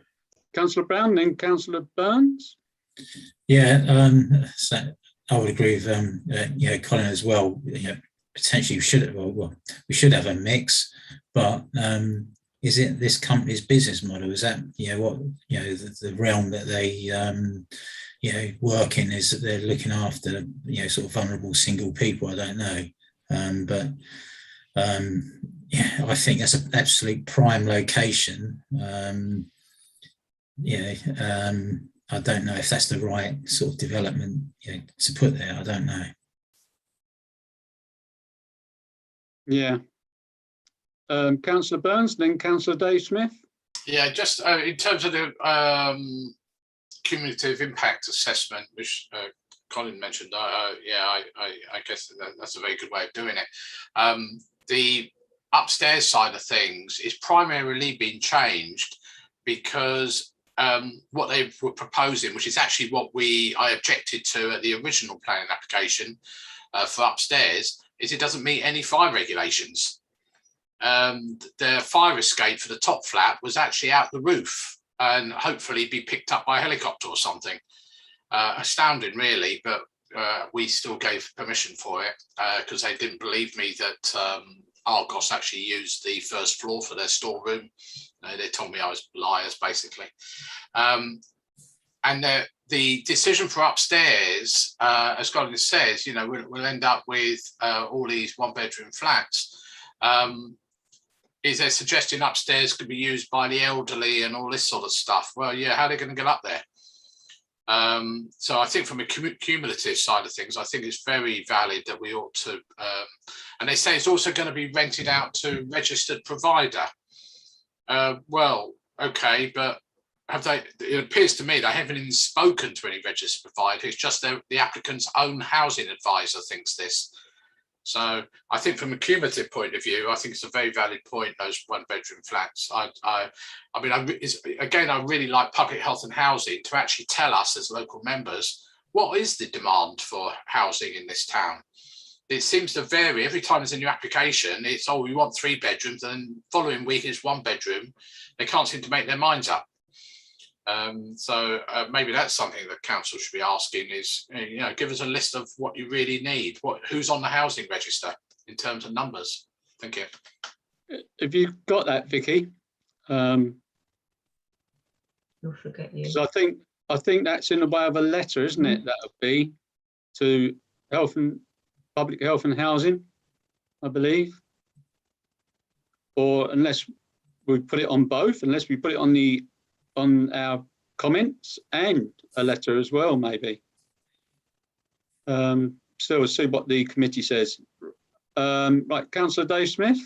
Councillor Brown, then Councillor Burns. Yeah, so I would agree with Colin as well. Potentially we should have a mix, but is it this company's business model? Is that what the realm that they work in, is that they're looking after sort of vulnerable single people? I don't know, but I think that's an absolute prime location. I don't know if that's the right sort of development to put there. I don't know. Yeah. Councillor Burns, then Councillor Dave Smith. Yeah, just in terms of the cumulative impact assessment, which Colin mentioned, I guess that's a very good way of doing it. The upstairs side of things is primarily being changed because what they were proposing, which is actually what I objected to at the original planning application for upstairs, is it doesn't meet any fire regulations. The fire escape for the top flat was actually out the roof and hopefully be picked up by a helicopter or something. Astounding, really, but we still gave permission for it because they didn't believe me that Argos actually used the first floor for their storeroom. They told me I was liars, basically. And the decision for upstairs, as Colin says, we'll end up with all these one-bedroom flats. Is they're suggesting upstairs could be used by the elderly and all this sort of stuff. Well, yeah, how are they going to get up there? So I think from a cumulative side of things, I think it's very valid that we ought to, and they say it's also going to be rented out to registered provider. Well, okay, but it appears to me they haven't even spoken to any registered provider. It's just the applicant's own housing advisor thinks this. So I think from a cumulative point of view, I think it's a very valid point, those one-bedroom flats. I really like public health and housing to actually tell us as local members, what is the demand for housing in this town? It seems to vary. Every time there's a new application, it's, we want 3 bedrooms, and the following week it's 1 bedroom. They can't seem to make their minds up. So maybe that's something that council should be asking is, give us a list of what you really need, who's on the housing register in terms of numbers. Thank you. Have you got that, Vicky? You'll forget you. So I think that's in the way of a letter, isn't it? That would be to public health and housing, I believe. Or unless we put it on both, unless we put it on our comments and a letter as well, maybe. So we'll see what the committee says. Right, Councillor Dave Smith.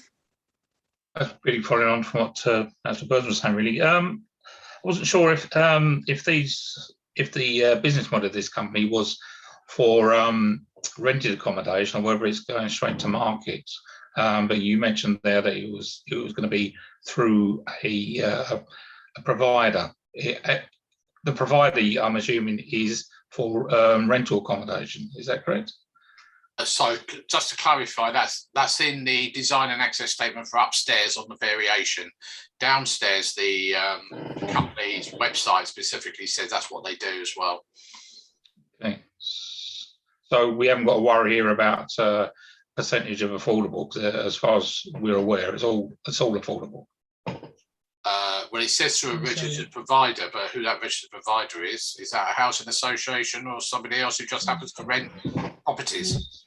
Really following on from what Councillor Burns was saying, really. I wasn't sure if the business model of this company was for rented accommodation or whether it's going straight to market. But you mentioned there that it was going to be through a provider. The provider, I'm assuming, is for rental accommodation. Is that correct? So just to clarify, that's in the design and access statement for upstairs on the variation. Downstairs, the company's website specifically says that's what they do as well. Okay. So we haven't got to worry here about percentage of affordable, because as far as we're aware, it's all affordable. Well, it says through a registered provider, but who that registered provider is that a housing association or somebody else who just happens to rent properties?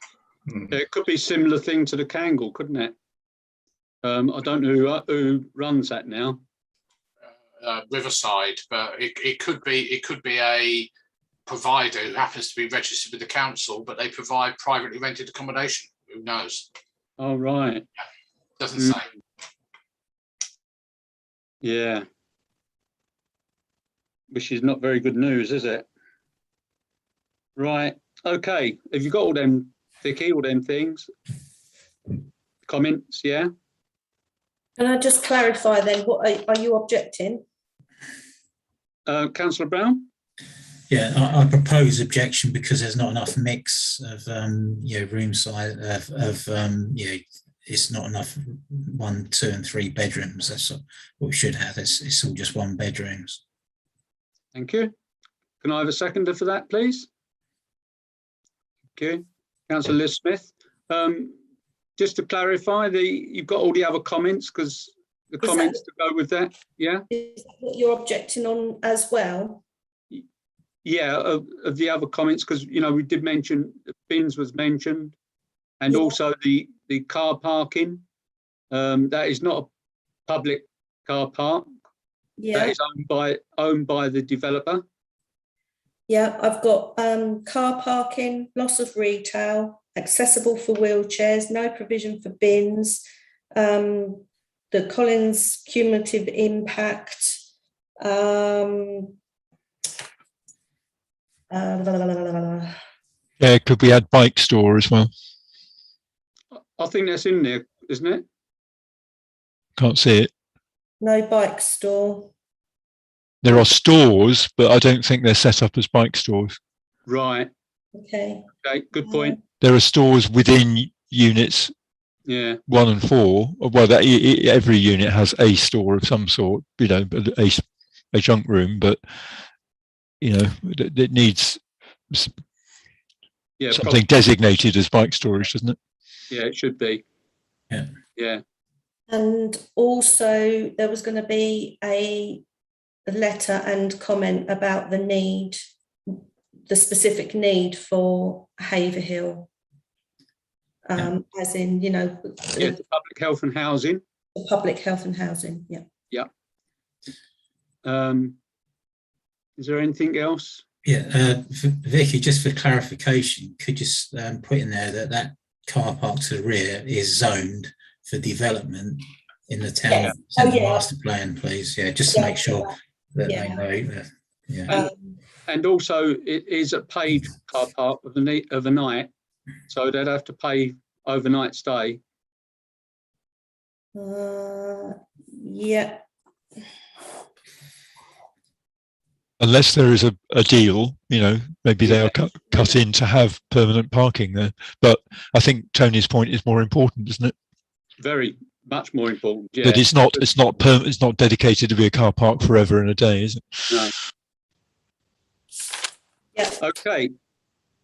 It could be a similar thing to the Kangle, couldn't it? I don't know who runs that now. Riverside, but it could be a provider who happens to be registered with the council, but they provide privately rented accommodation. Who knows? Oh, right. Doesn't say. Yeah. Which is not very good news, is it? Right. Okay, have you got all them, Vicky, all them things? Comments, yeah? Can I just clarify then, what are you objecting? Councillor Brown? Yeah, I propose objection because there's not enough mix of room size it's not enough 1, 2 and 3 bedrooms. That's what we should have. It's all just 1 bedrooms. Thank you. Can I have a seconder for that, please? Okay, Councillor Liz Smith. Just to clarify, you've got all the other comments, because the comments to go with that, yeah? Is that what you're objecting on as well? Yeah, of the other comments, because, you know, we did mention bins was mentioned, and also the car parking. That is not a public car park. Yeah. That is owned by the developer. Yeah, I've got car parking, loss of retail, accessible for wheelchairs, no provision for bins, the Collins cumulative impact. Yeah, could we add bike store as well? I think that's in there, isn't it? Can't see it. No bike store. There are stores, but I don't think they're set up as bike stores. Right. Okay. Okay, good point. There are stores within units Yeah. 1 and 4. Well, every unit has a store of some sort, you know, a junk room, but, you know, it needs something designated as bike storage, doesn't it? Yeah, it should be. Yeah. Yeah. And also there was going to be a letter and comment about the specific need for Haverhill, as in, you know, Yeah, the public health and housing. The public health and housing, yeah. Yeah. Is there anything else? Yeah, Vicky, just for clarification, could you put in there that car park to the rear is zoned for development in the town centre master plan, please? Yeah, just to make sure that they know that. Yeah. And also, it is a paid car park of the night, so they'd have to pay overnight stay. Yeah. Unless there is a deal, you know, maybe they are cut in to have permanent parking there. But I think Tony's point is more important, isn't it? Very much more important. Yeah. But it's not dedicated to be a car park forever and a day, is it? No. Yeah. Okay.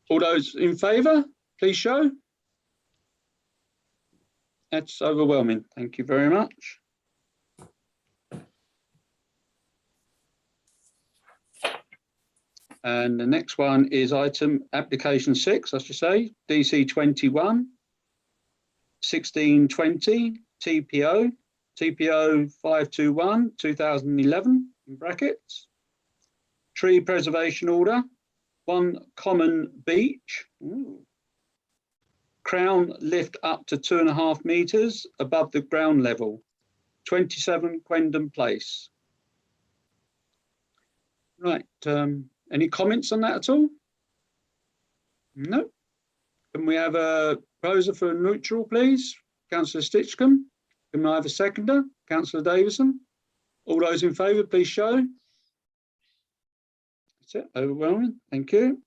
All those in favour, please show. That's overwhelming. Thank you very much. And the next one is item application 6, I should say, DC 21 1620 TPO 521 2011 in brackets. Tree preservation order, 1 common beach. Ooh. Crown lift up to 2.5 metres above the ground level, 27 Quendon Place. Right. Any comments on that at all? No. Can we have a proposer for neutral, please? Councillor Stitchcombe. Can I have a seconder? Councillor Davison. All those in favour, please show. That's it. Overwhelming. Thank you.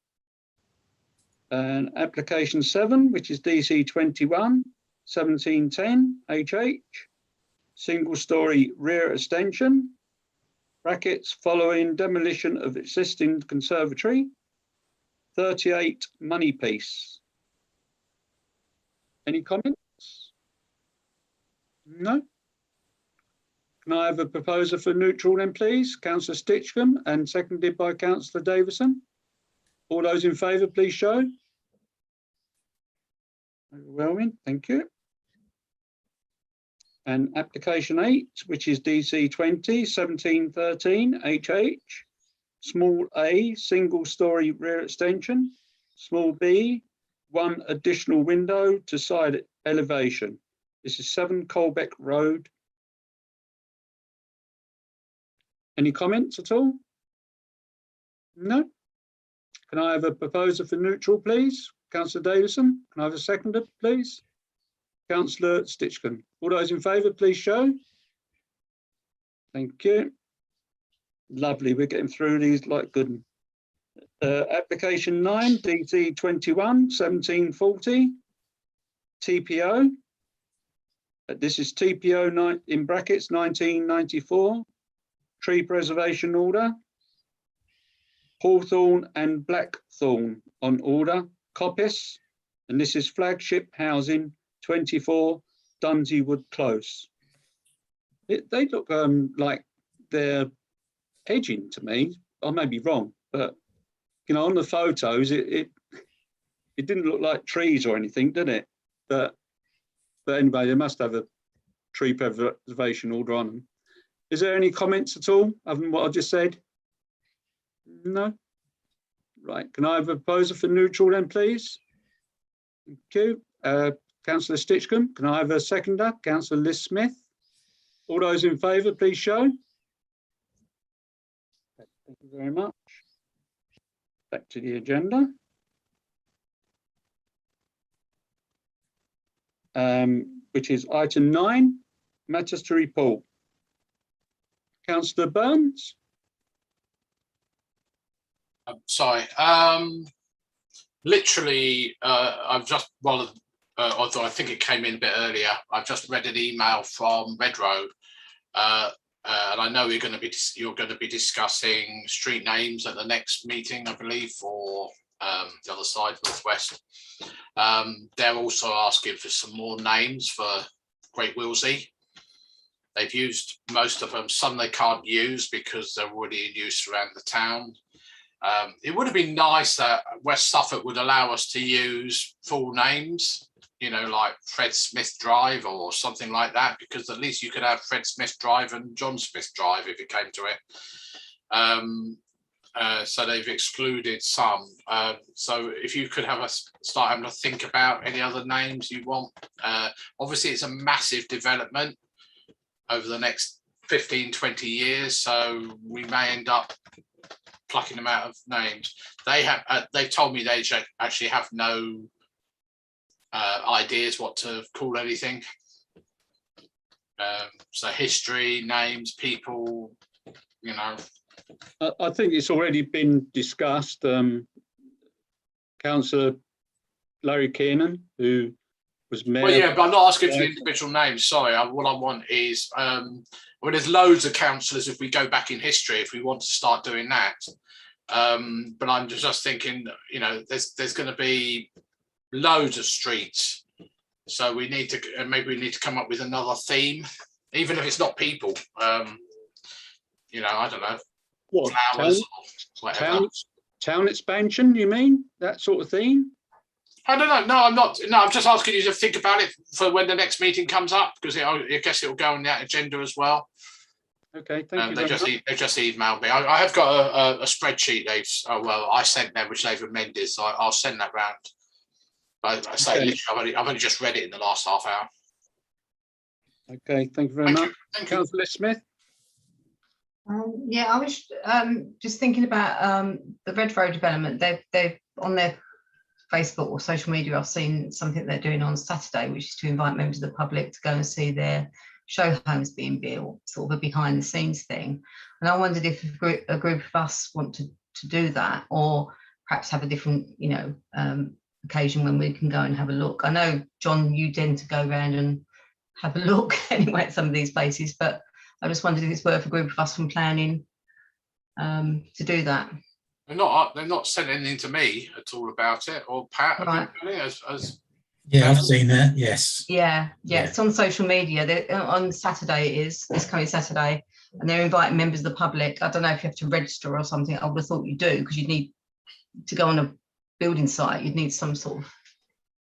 And application 7, which is DC 21 1710 HH. Single story rear extension. Brackets following demolition of existing conservatory, 38 money piece. Any comments? No. Can I have a proposer for neutral then, please? Councillor Stitchcombe and seconded by Councillor Davison. All those in favour, please show. Overwhelming, thank you. And application 8, which is DC 20 1713 HH, small a, single story rear extension, small b, 1 additional window to side elevation. This is 7 Colbeck Road. Any comments at all? No. Can I have a proposer for neutral, please? Councillor Davison. Can I have a seconder, please? Councillor Stitchcombe. All those in favour, please show. Thank you. Lovely. We're getting through these like good. Application 9, DT 21 1740, TPO. This is TPO 9 in brackets 1994. Tree preservation order. Hawthorn and Blackthorn on order. Coppice, and this is flagship housing 24 Dunseywood Close. They look like they're edging to me. I may be wrong, but you know, on the photos, it didn't look like trees or anything, did it? But anyway, they must have a tree preservation order on them. Is there any comments at all other than what I just said? No. Right, can I have a proposer for neutral then, please? Thank you. Councillor Stitchcombe, can I have a seconder? Councillor Liz Smith. All those in favour, please show. Thank you very much. Back to the agenda. Which is item 9, matters to report. Councillor Burns. Sorry. Literally, I've just, although I think it came in a bit earlier, I've just read an email from Red Road, and I know you're going to be discussing street names at the next meeting, I believe, for the other side, Northwest. They're also asking for some more names for Great Willsey. They've used most of them. Some they can't use because they're already in use around the town. It would have been nice that West Suffolk would allow us to use full names, you know, like Fred Smith Drive or something like that, because at least you could have Fred Smith Drive and John Smith Drive if it came to it. So they've excluded some. So if you could have us start having to think about any other names you want. Obviously, it's a massive development over the next 15, 20 years. So we may end up plucking them out of names. They told me they actually have no ideas what to call anything. So history, names, people, you know. I think it's already been discussed. Councillor Larry Kiernan, who was mayor. Well, yeah, but I'm not asking for the individual names. Sorry, what I want is, well, there's loads of councillors if we go back in history, if we want to start doing that. But I'm just thinking, you know, there's going to be loads of streets, so we need to maybe we need to come up with another theme, even if it's not people. You know, I don't know, what, flowers or whatever. Town expansion, you mean? That sort of theme? I don't know. No, I'm not. No, I'm just asking you to think about it for when the next meeting comes up, because I guess it'll go on that agenda as well. Okay, thank you. They just emailed me. I have got a spreadsheet I sent them, which they've amended, so I'll send that round. But I say, okay. Literally, I've only just read it in the last half hour. Okay, thank you very much. Thank you. Councillor Smith. Yeah, I was just thinking about the Red Road development. They've on their Facebook or social media, I've seen something they're doing on Saturday, which is to invite members of the public to go and see their show homes being built, sort of a behind the scenes thing. And I wondered if a group of us want to do that, or perhaps have a different, you know, occasion when we can go and have a look. I know, John, you tend to go around and have a look anyway at some of these places, but I just wondered if it's worth a group of us from planning to do that. They're not sent anything to me at all about it, or Pat. Right. Yeah, I've seen that. Yes. Yeah. It's on social media. On Saturday it is this coming Saturday, and they're inviting members of the public. I don't know if you have to register or something. I would have thought you do, because you need to go on a building site. You'd need some sort of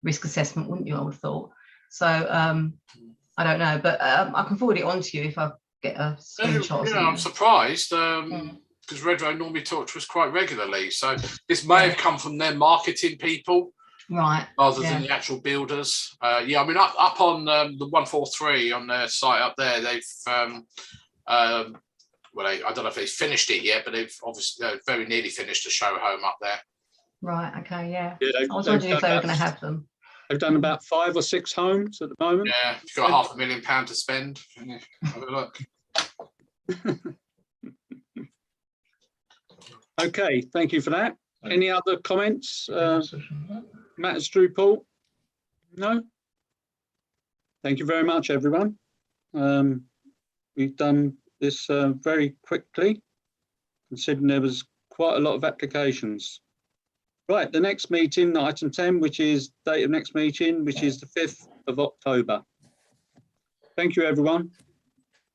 risk assessment, wouldn't you? I would have thought. So I don't know, but I can forward it on to you if I get a screenshot. Yeah, I'm surprised. Because Red Road normally talk to us quite regularly, so this may have come from their marketing people, right? Rather than the actual builders. Yeah, I mean, up on the 143 on their site up there, they've well, I don't know if they've finished it yet, but they've obviously very nearly finished a show home up there. Right, okay, yeah. Yeah, I was wondering if they were going to have them. They've done about 5 or 6 homes at the moment. Yeah, if you've got £500,000 to spend, have a look. Okay, thank you for that. Any other comments? Matters to report? No? Thank you very much, everyone. We've done this very quickly, considering there was quite a lot of applications. Right, the next meeting, item 10, which is date of next meeting, which is the 5th of October. Thank you, everyone.